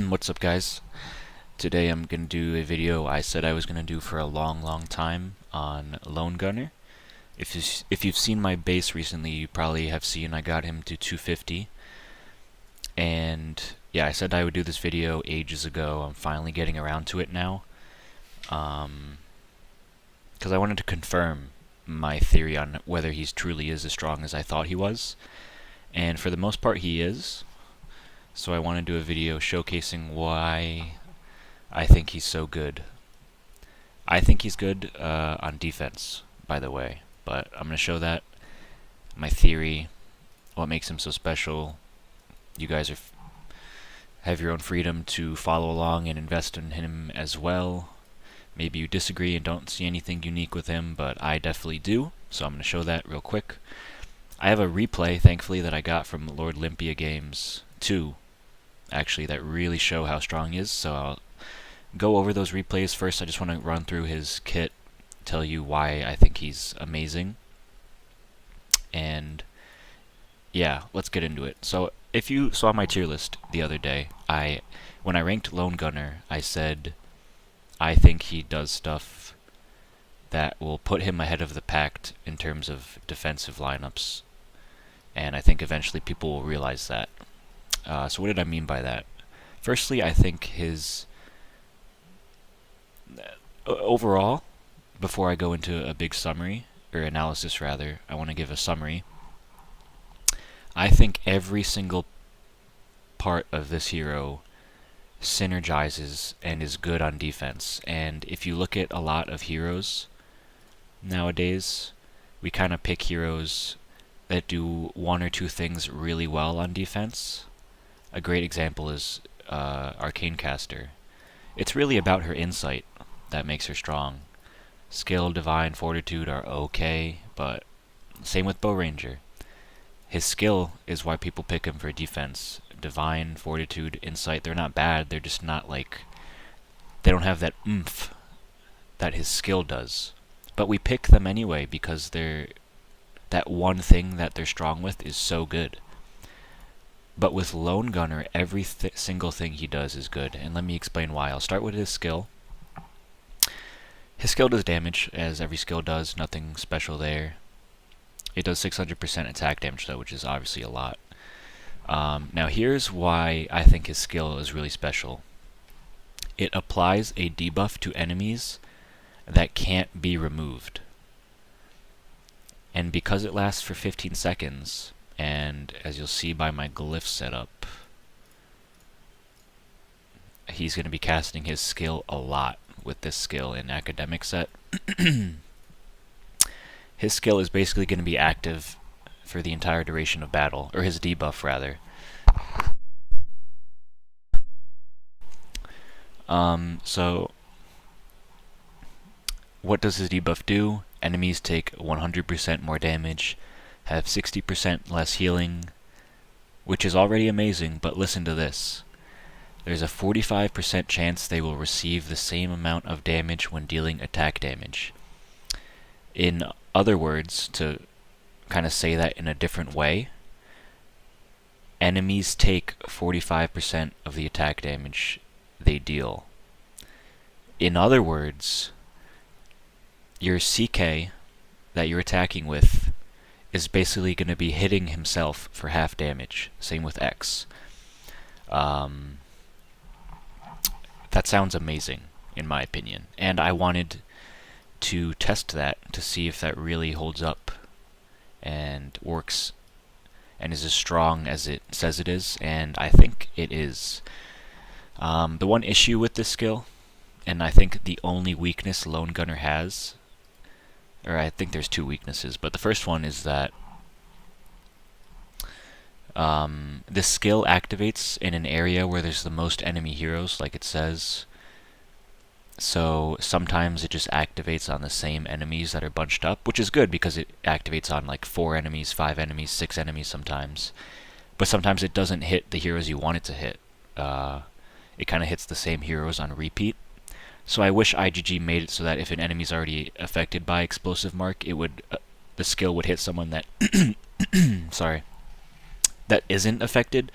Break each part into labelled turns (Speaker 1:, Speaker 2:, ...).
Speaker 1: What's up, guys? Today I'm gonna do a video I said I was gonna do for a long time on Lone Gunner. If you've seen my base recently, you probably have seen I got him to 250. And yeah, I said I would do this video ages ago. I'm finally getting around to it now. Because I wanted to confirm my theory on whether he truly is as strong as I thought he was. And for the most part, he is. So I want to do a video showcasing why I think he's so good. I think he's good on defense, by the way, but I'm going to show that, my theory, what makes him so special. You guys have your own freedom to follow along and invest in him as well. Maybe you disagree and don't see anything unique with him, but I definitely do, so I'm going to show that real quick. I have a replay, thankfully, that I got from Lord Olympia Games 2, actually, that really show how strong he is, so I'll go over those replays. First, I just want to run through his kit, tell you why I think he's amazing, and yeah, let's get into it. So if you saw my tier list the other day, when I ranked Lone Gunner, I said I think he does stuff that will put him ahead of the pack in terms of defensive lineups, and I think eventually people will realize that. So what did I mean by that? Firstly, I think his overall, before I go into a big summary, or analysis rather, I want to give a summary. I think every single part of this hero synergizes and is good on defense. And if you look at a lot of heroes nowadays, we kind of pick heroes that do one or two things really well on defense. A great example is Arcane Caster. It's really about her insight that makes her strong. Skill, Divine, Fortitude are okay, but same with Bow Ranger. His skill is why people pick him for defense. Divine, Fortitude, Insight, they're not bad, they're just not like... they don't have that oomph that his skill does. But we pick them anyway because that one thing that they're strong with is so good. But with Lone Gunner, every single thing he does is good, and let me explain why. I'll start with his skill. His skill does damage, as every skill does, nothing special there. It does 600% attack damage though, which is obviously a lot. Now here's why I think his skill is really special. It applies a debuff to enemies that can't be removed. And because it lasts for 15 seconds, and as you'll see by my glyph setup, he's going to be casting his skill a lot with this skill in Academic set. His skill is basically going to be active for the entire duration of battle, or his debuff rather. So what does his debuff do? Enemies take 100% more damage, have 60% less healing, which is already amazing, but listen to this. There's a 45% chance they will receive the same amount of damage when dealing attack damage. In other words, to kind of say that in a different way, enemies take 45% of the attack damage they deal. In other words, your CK that you're attacking with is basically going to be hitting himself for half damage. Same with X. That sounds amazing, in my opinion, and I wanted to test that to see if that really holds up and works and is as strong as it says it is, and I think it is. The one issue with this skill, and I think the only weakness Lone Gunner has, or I think there's two weaknesses, but the first one is that this skill activates in an area where there's the most enemy heroes, like it says. So sometimes it just activates on the same enemies that are bunched up, which is good because it activates on like 4 enemies, 5 enemies, 6 enemies sometimes. But sometimes it doesn't hit the heroes you want it to hit. It kind of hits the same heroes on repeat. So I wish IGG made it so that if an enemy's already affected by Explosive Mark, it would the skill would hit someone that sorry, that isn't affected.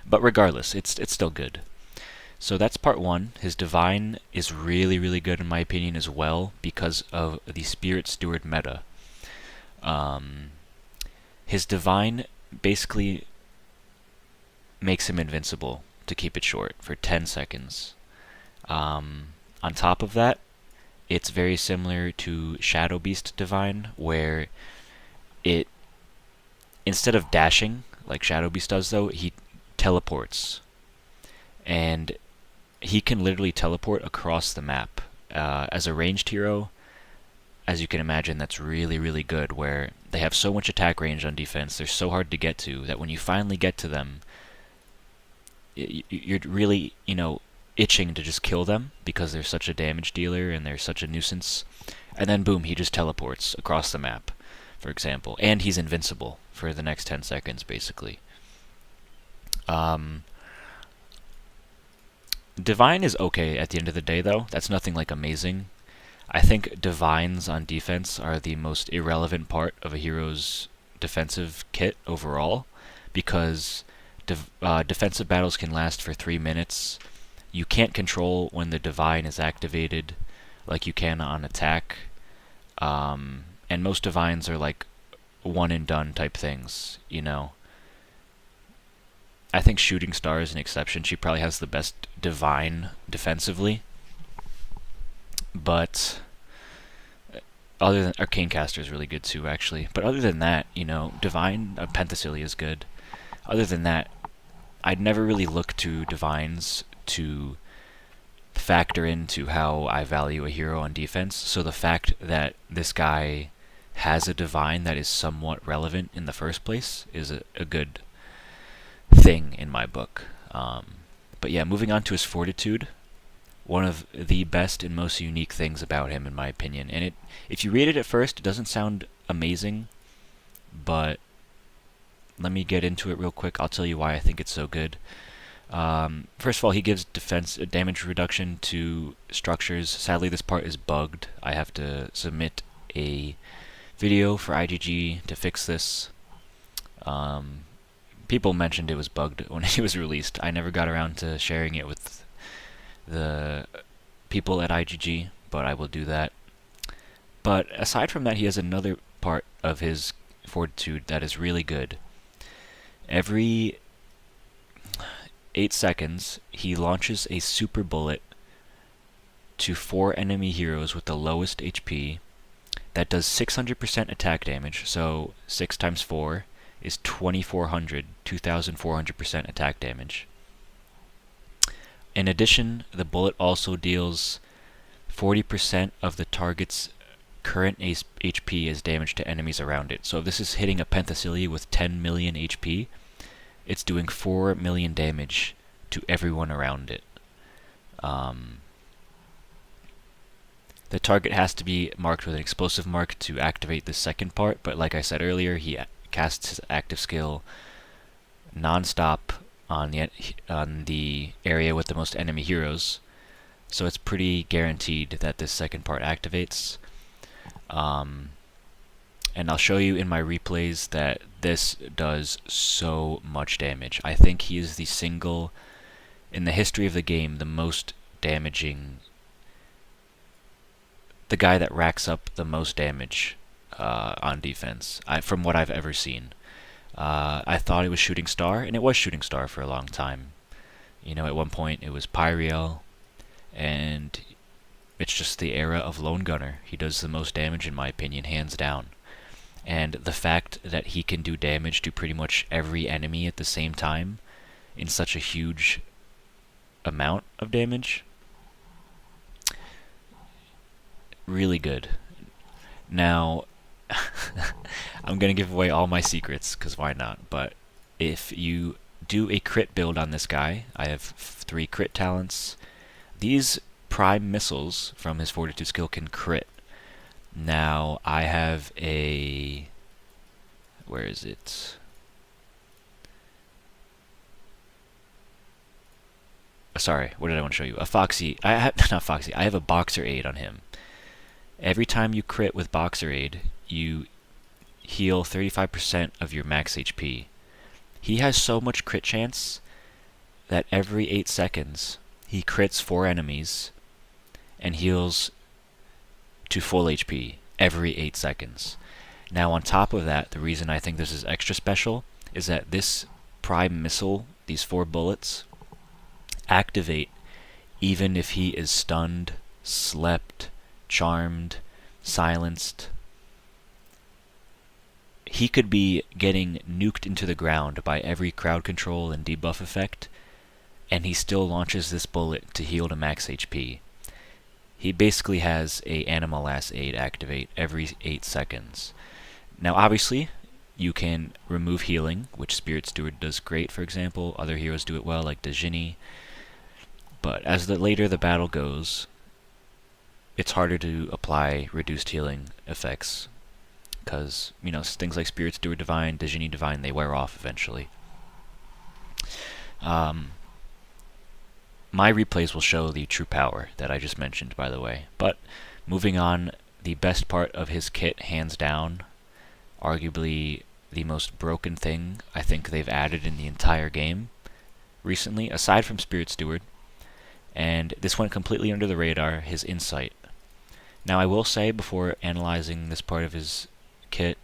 Speaker 1: But regardless, it's still good. So that's part one. His divine is really, really good in my opinion as well because of the Spirit Steward meta. Um, his divine basically makes him invincible, to keep it short, for 10 seconds. On top of that, it's very similar to Shadow Beast Divine, where it, instead of dashing like Shadow Beast does though, he teleports. And he can literally teleport across the map. As a ranged hero, as you can imagine, that's really, really good, where they have so much attack range on defense, they're so hard to get to, that when you finally get to them, you're really, itching to just kill them because they're such a damage dealer and they're such a nuisance. And then boom, he just teleports across the map, for example. And he's invincible for the next 10 seconds, basically. Divine is okay at the end of the day, though. That's nothing like amazing. I think divines on defense are the most irrelevant part of a hero's defensive kit overall, because defensive battles can last for 3 minutes. You can't control when the divine is activated like you can on attack. And most divines are like one and done type things, I think Shooting Star is an exception. She probably has the best divine defensively. But other than Arcane Caster is really good too, actually. But other than that, divine Penthesilea is good. Other than that, I'd never really look to divines to factor into how I value a hero on defense. So the fact that this guy has a divine that is somewhat relevant in the first place is a good thing in my book. But yeah, moving on to his Fortitude. One of the best and most unique things about him, in my opinion. And if you read it at first, it doesn't sound amazing, but let me get into it real quick. I'll tell you why I think it's so good. First of all, he gives damage reduction to structures. Sadly, this part is bugged. I have to submit a video for IGG to fix this. People mentioned it was bugged when it was released. I never got around to sharing it with the people at IGG, but I will do that. But aside from that, he has another part of his Fortitude that is really good. Every 8 seconds, he launches a super bullet to 4 enemy heroes with the lowest HP that does 600% attack damage, so 6 times 4 is 2,400, 2,400% attack damage. In addition, the bullet also deals 40% of the target's current HP as damage to enemies around it. So if this is hitting a Penthesilea with 10 million HP, it's doing 4 million damage to everyone around it. The target has to be marked with an explosive mark to activate the second part, but like I said earlier, he casts his active skill non-stop on the area with the most enemy heroes, so it's pretty guaranteed that this second part activates. And I'll show you in my replays that this does so much damage. I think he is the single, in the history of the game, the most damaging, the guy that racks up the most damage on defense, from what I've ever seen. I thought it was Shooting Star, and it was Shooting Star for a long time. At one point it was Pyriel, and it's just the era of Lone Gunner. He does the most damage, in my opinion, hands down. And the fact that he can do damage to pretty much every enemy at the same time in such a huge amount of damage, really good. Now, I'm going to give away all my secrets, because why not? But if you do a crit build on this guy, I have 3 crit talents. These prime missiles from his Fortitude skill can crit. Now, I have a... where is it? Sorry, what did I want to show you? A Foxy... not Foxy, I have a Boxer Aid on him. Every time you crit with Boxer Aid, you heal 35% of your max HP. He has so much crit chance that every 8 seconds he crits 4 enemies and heals to full HP every 8 seconds. Now on top of that, the reason I think this is extra special is that this prime missile, these 4 bullets, activate even if he is stunned, slept, charmed, silenced. He could be getting nuked into the ground by every crowd control and debuff effect, and he still launches this bullet to heal to max HP. He basically has a Anima Last Aid activate every 8 seconds. Now obviously, you can remove healing, which Spirit Steward does great, for example. Other heroes do it well, like Djinni. But as the later the battle goes, it's harder to apply reduced healing effects. Because, you know, things like Spirit Steward Divine, Djinni Divine, they wear off eventually. My replays will show the true power that I just mentioned, by the way. But moving on, the best part of his kit, hands down, arguably the most broken thing I think they've added in the entire game recently, aside from Spirit Steward, and this went completely under the radar, his Insight. Now I will say, before analyzing this part of his kit,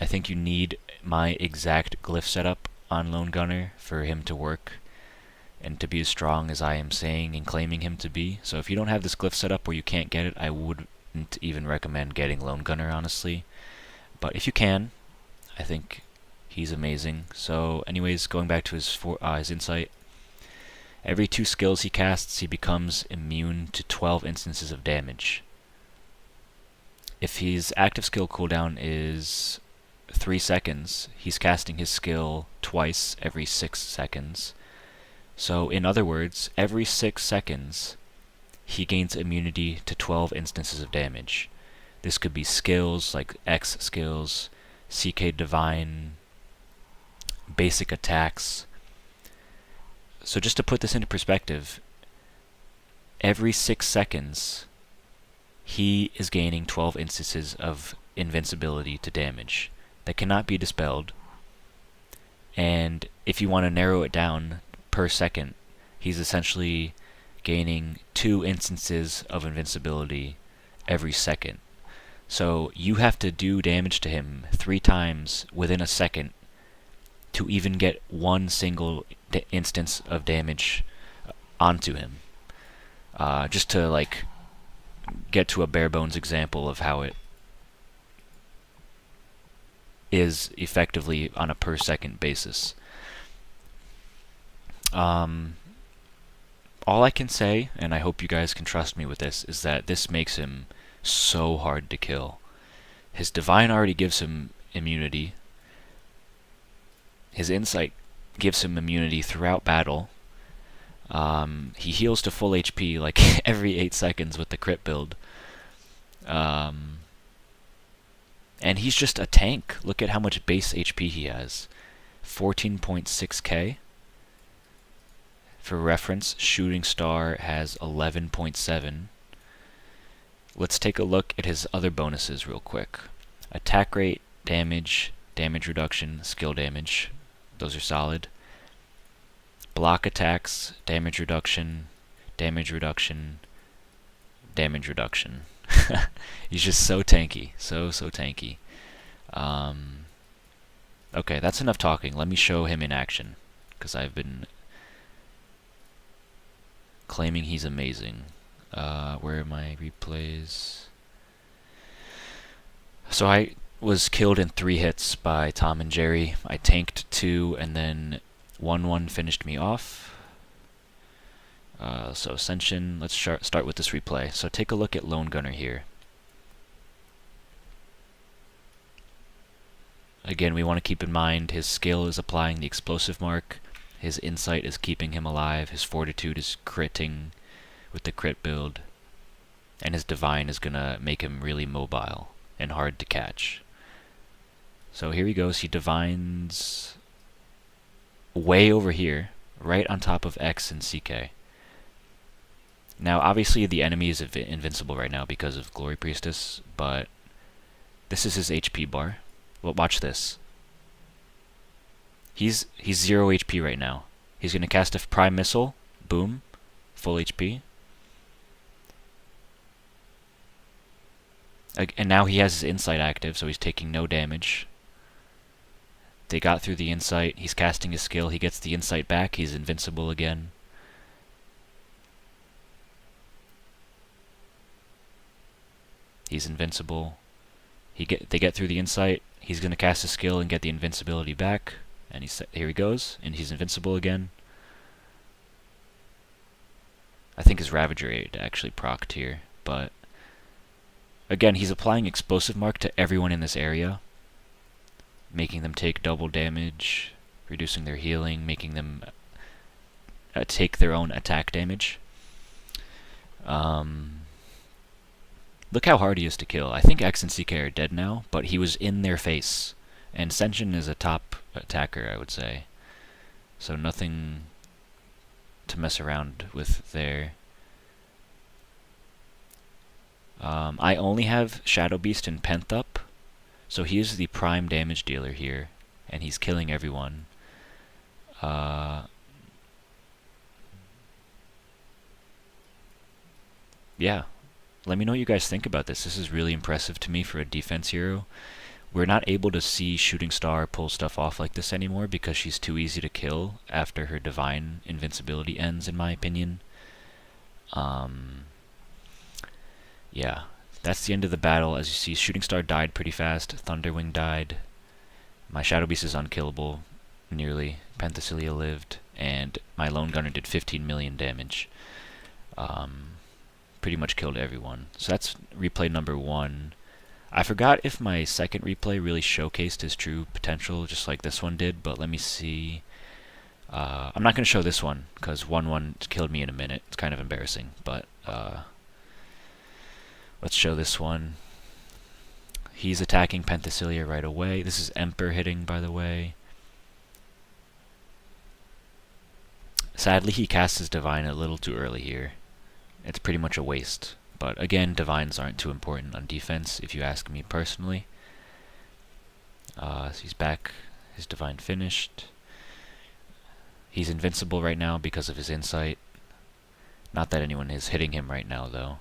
Speaker 1: I think you need my exact glyph setup on Lone Gunner for him to work and to be as strong as I am saying and claiming him to be. So if you don't have this glyph set up or you can't get it, I wouldn't even recommend getting Lone Gunner, honestly. But if you can, I think he's amazing. So anyways, going back to his Insight, every 2 skills he casts, he becomes immune to 12 instances of damage. If his active skill cooldown is 3 seconds, he's casting his skill twice every 6 seconds. So, in other words, every 6 seconds, he gains immunity to 12 instances of damage. This could be skills like X skills, CK Divine, basic attacks. So just to put this into perspective, every 6 seconds, he is gaining 12 instances of invincibility to damage that cannot be dispelled. And if you want to narrow it down per second, he's essentially gaining 2 instances of invincibility every second. So you have to do damage to him 3 times within a second to even get 1 single instance of damage onto him. Just to like get to a bare bones example of how it is effectively on a per second basis. All I can say, and I hope you guys can trust me with this, is that this makes him so hard to kill. His Divine already gives him immunity. His Insight gives him immunity throughout battle. He heals to full HP like every 8 seconds with the crit build. And he's just a tank. Look at how much base HP he has. 14.6k. For reference, Shooting Star has 11.7. Let's take a look at his other bonuses real quick. Attack rate, damage, damage reduction, skill damage. Those are solid. Block attacks, damage reduction, damage reduction, damage reduction. He's just so tanky. So tanky. Okay, that's enough talking. Let me show him in action, because I've been claiming he's amazing. Where are my replays? So I was killed in 3 hits by Tom and Jerry. I tanked 2, and then 1-1 finished me off. So Ascension, let's start with this replay. So take a look at Lone Gunner here. Again, we want to keep in mind his skill is applying the explosive mark, his Insight is keeping him alive, his Fortitude is critting with the crit build, and his Divine is going to make him really mobile and hard to catch. So here he goes, he Divines way over here, right on top of X and CK. Now obviously the enemy is invincible right now because of Glory Priestess, but this is his HP bar. Well, watch this. He's 0 HP right now. He's going to cast a Prime Missile, boom, full HP. And now he has his insight active, so he's taking no damage. They got through the insight. He's casting his skill. He gets the insight back. He's invincible again. He's invincible. They get through the insight. He's gonna cast his skill and get the invincibility back. And here he goes, and he's invincible again. I think his Ravager Aid actually procced here, but again, he's applying Explosive Mark to everyone in this area, making them take double damage, reducing their healing, making them take their own attack damage. Look how hard he is to kill. I think X and CK are dead now, but he was in their face. And Senshin is a top attacker, I would say. So nothing to mess around with there. I only have Shadow Beast and Penth up, so he is the prime damage dealer here, and he's killing everyone. Yeah. Let me know what you guys think about this. This is really impressive to me for a defense hero. We're not able to see Shooting Star pull stuff off like this anymore because she's too easy to kill after her divine invincibility ends, in my opinion. Yeah, that's the end of the battle. As you see, Shooting Star died pretty fast. Thunderwing died. My Shadow Beast is unkillable, nearly. Penthesilea lived, and my Lone Gunner did 15 million damage. Pretty much killed everyone. So that's replay number 1. I forgot if my second replay really showcased his true potential, just like this one did, but let me see. I'm not going to show this one, because 1-1 killed me in a minute. It's kind of embarrassing, but let's show this one. He's attacking Penthesilea right away. This is Emperor hitting, by the way. Sadly, he cast his Divine a little too early here. It's pretty much a waste. But again, Divines aren't too important on defense, if you ask me personally. So he's back. His Divine finished. He's invincible right now because of his insight. Not that anyone is hitting him right now, though.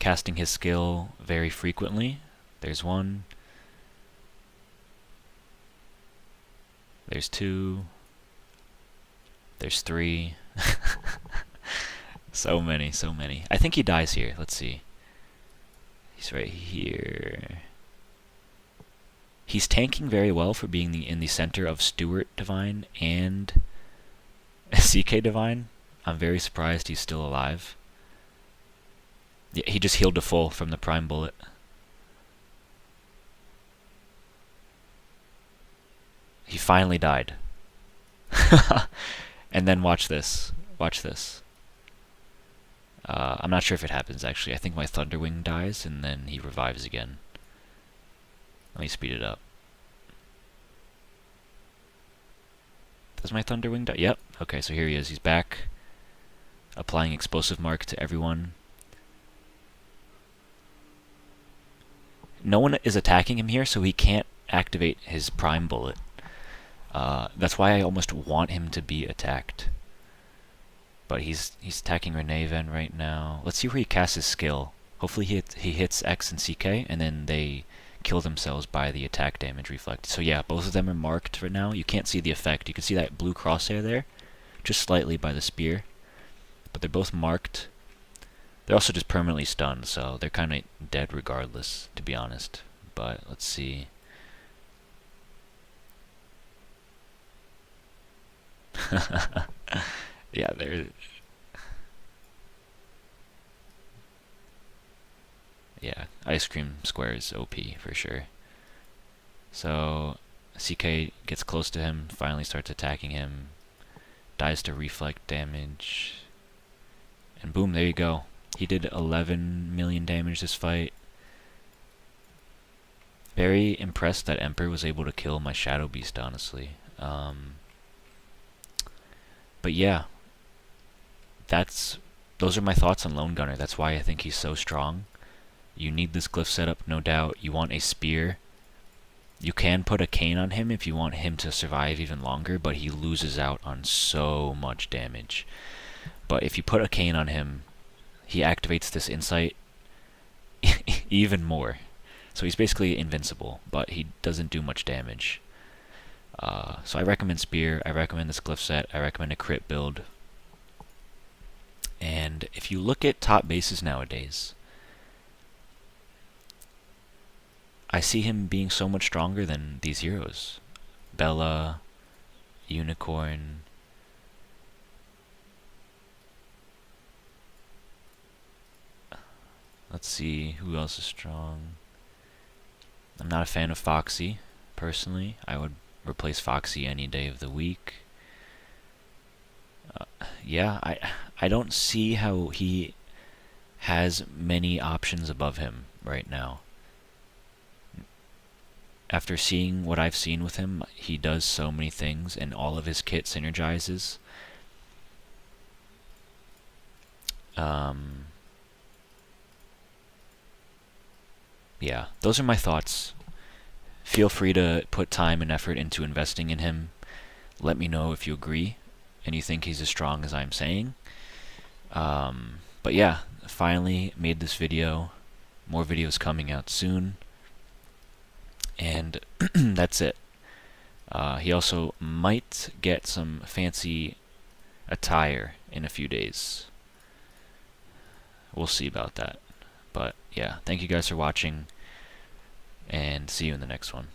Speaker 1: Casting his skill very frequently. There's 1. There's 2. There's 3. So many, so many. I think he dies here. Let's see. He's right here. He's tanking very well for being in the center of Stuart Divine and CK Divine. I'm very surprised he's still alive. Yeah, he just healed to full from the prime bullet. He finally died. And then watch this. Watch this. I'm not sure if it happens, actually. I think my Thunderwing dies, and then he revives again. Let me speed it up. Does my Thunderwing die? Yep. Okay, so here he is. He's back. Applying Explosive Mark to everyone. No one is attacking him here, so he can't activate his prime bullet. That's why I almost want him to be attacked. But he's attacking Reneven right now. Let's see where he casts his skill. Hopefully he hits X and CK, and then they kill themselves by the attack damage reflect. So yeah, both of them are marked right now. You can't see the effect. You can see that blue crosshair there, just slightly by the spear. But they're both marked. They're also just permanently stunned, so they're kind of dead regardless, to be honest. But let's see. Yeah, there. Yeah, Ice Cream Square is OP for sure. So CK gets close to him, finally starts attacking him, dies to reflect damage, and boom, there you go. He did 11 million damage this fight. Very impressed that Emperor was able to kill my Shadow Beast, honestly. But yeah, those are my thoughts on Lone Gunner. That's why I think he's so strong. You need this glyph setup, no doubt. You want a spear. You can put a cane on him if you want him to survive even longer, but he loses out on so much damage. But if you put a cane on him, he activates this insight even more. So he's basically invincible, but he doesn't do much damage. So I recommend Spear, I recommend this glyph set, I recommend a crit build. And if you look at top bases nowadays, I see him being so much stronger than these heroes. Bella, Unicorn. Let's see, who else is strong? I'm not a fan of Foxy, personally. I would replace Foxy any day of the week. Yeah, I don't see how he has many options above him right now. After seeing what I've seen with him, he does so many things, and all of his kit synergizes. Yeah, those are my thoughts. Feel free to put time and effort into investing in him. Let me know if you agree and you think he's as strong as I'm saying. But yeah, finally made this video. More videos coming out soon. And that's it. He also might get some fancy attire in a few days. We'll see about that. But yeah, thank you guys for watching, and see you in the next one.